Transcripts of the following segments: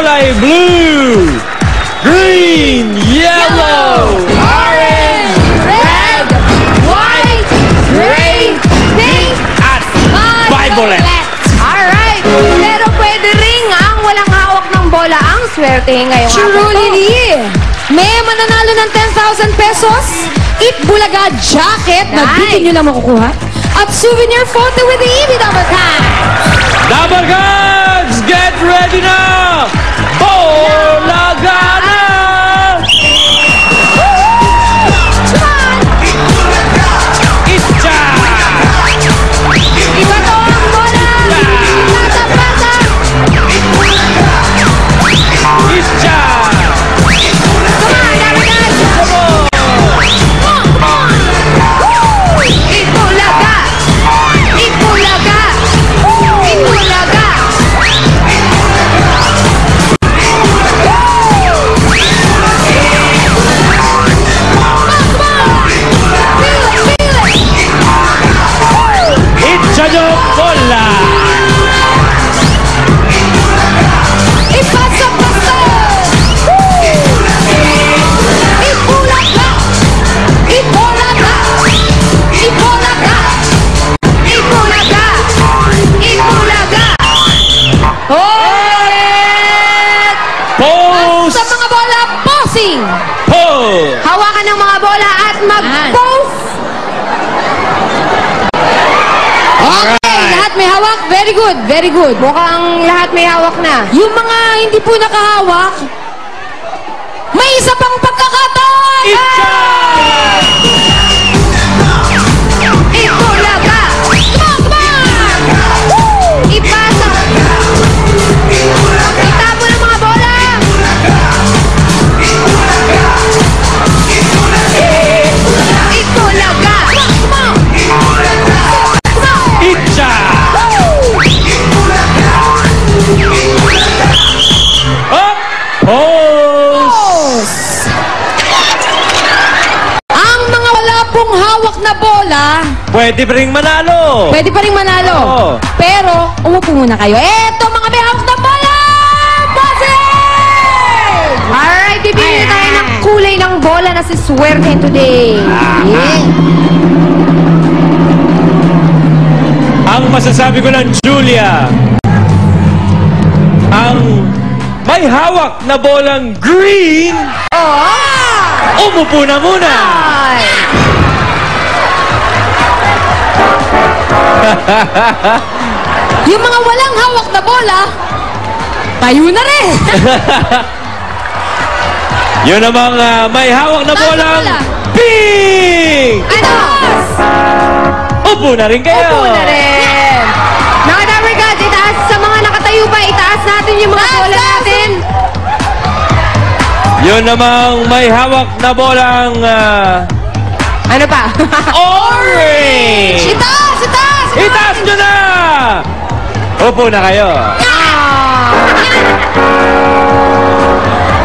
kulay blue, green, yellow, orange, red, white, gray, pink, at violet. Alright. Pero pwede ring ang walang hawak ng bola ang swerte ngayong Truly, may mananalo ng 10,000 pesos, Itbulaga jacket na dito nyo na makukuha, at souvenir photo with the EV Double Cards. Double Cards, get ready na! Bulaga na! Itcha! Iba to ang bola! Pata-pata! Itcha! Itbulaga! Itbulaga! Itbulaga! Itcha nyo bola! Ipasa-pasa! Itbulaga! Itbulaga! Itbulaga! Itbulaga! Itbulaga! Ulit! Pose! Sa mga bola, posing! Pose! Hawakan ng mga bola at mag-pose! Okay, lahat may hawak. Very good, very good. Mukhang lahat may hawak na. Yung mga hindi po nakahawak, may isa pang pagkakataon! Itcha! Itbulaga! Come on! Ipasa! Itapo ng mga bola! Itbulaga! Itcha! Up! Pose! Ang mga wala pong hawak na bola, Pwede pa rin manalo! pwede pa rin manalo. Oo. Pero, umupo muna kayo. Eto, mga may hawak na bola! Bossing! Alright, bibili tayo ng kulay ng bola na si Swerte today. Yeah. Ang masasabi ko lang, Julia, ang may hawak na bolang green, Oh! umupo na muna! Ay! Yung mga walang hawak na bola, tayo na rin! Yun namang may hawak na Taas na bolang bola. pink! Ano? Upo na rin kayo! Upo na rin. Mga Dabber Gods, itaas sa mga nakatayo pa, itaas natin yung mga bola natin. Yun namang may hawak na bolang Ano pa? orange! Itaas! Itaas! Itaas nyo na! Upo na kayo.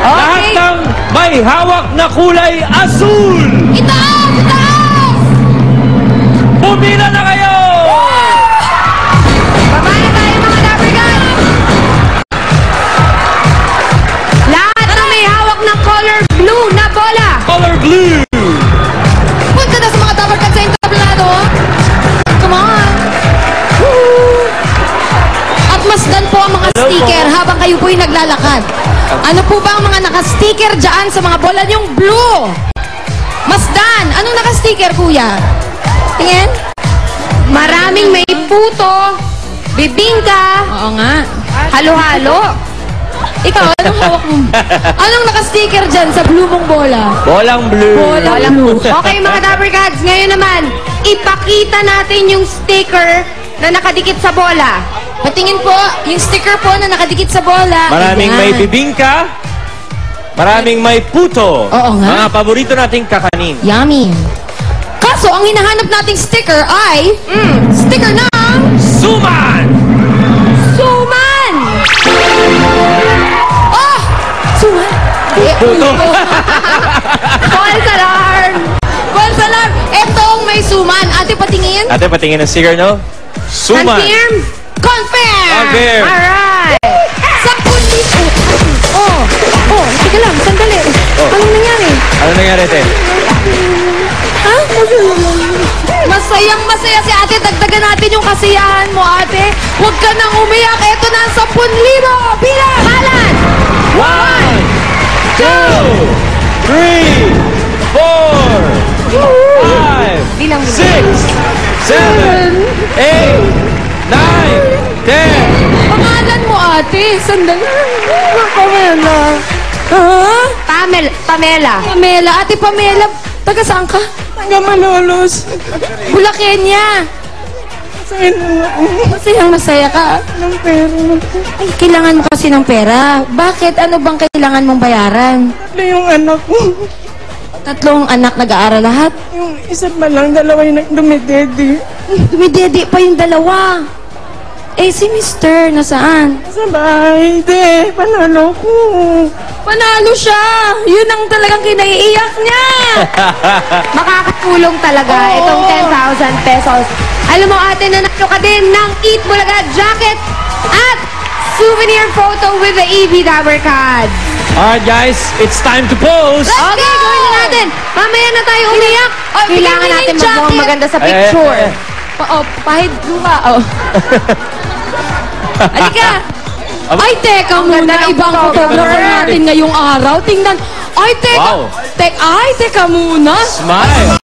Lahat Okay. ng may hawak na kulay azul! Itaas! Itaas! Pumila na kayo! Baba na tayo mga Dabber Gods. Lahat na may hawak ng color blue na bola. Color blue! Punta na sa mga Dabber Cats sa entablado. Come on! Woo! At masdan po ang mga Hello sticker po. habang kayo po'y naglalakad. Ano po ba ang mga naka-sticker dyan sa mga bola niyong blue? Masdan! Anong naka-sticker, kuya? Tingin? Maraming may puto, bibingka, Oo nga. halo-halo. Ikaw, anong hawak mo? Anong naka-sticker dyan sa blue mong bola? Bolang blue! Bolang blue. Okay mga Dabber Gods, ngayon naman, ipakita natin yung sticker na nakadikit sa bola. Patingin po, yung sticker po na nakadikit sa bola. Maraming Ayan. may bibingka, maraming may puto. Oo nga. Mga paborito nating kakanin. Yummy. Kaso, ang hinahanap nating sticker ay sticker ng Suman! Suman! Oh! Suman! Puto. False alarm! False alarm! Etong may suman. Ate, patingin. Ate, patingin ang sticker, no? Suman! Confirm! Confirm! Confirm! Alright! 10,000 Sige lang, sandali. Anong nangyari? Ano nangyari, te? Ha? Masayang masaya si ate. Dagdagan natin yung kasiyahan mo, ate. Huwag ka nang umiyak. Eto na ang 10,000. Bilang! Balan! 1, 2, 3, 4, 5, Bilang mo. 6, 7, 8, 9, 10. Pangalan mo, ate. Sandali. Pamela. Ha? Pamela. Pamela. Ate Pamela. Taga saan ka? Taga Malolos. Bulakenya. Masaya na ako. Masayang masaya ka. Ng pera. Ay, kailangan mo kasi ng pera. Bakit? Ano bang kailangan mong bayaran? Tatlo yung anak ko. 3 anak nag-aaral lahat. Yung isa pa lang, dalawa yung dumidedi. Dumidede pa yung 2. Eh, si Mister, nasaan? Sa bahay, de. Panalo ko. Panalo siya! Yun ang talagang kinaiiyak niya! Makakatulong talaga Oo. itong 10,000 pesos. Alam mo, ate, nanalo ka din ng Eat Bulaga jacket at souvenir photo with the EV Dabber Card. Alright, guys, it's time to pose. Okay, gawin na natin. Mamaya na tayo umiyak. Ay, Kailangan bigyan mo natin yung magmukhang jacket. maganda sa picture. Pahid luha, Halika! Ay, teka muna. ganda ng Ibang photographer. photographer natin ngayong araw. Tingnan. Ay, teka. Wow. Teka muna. Smile.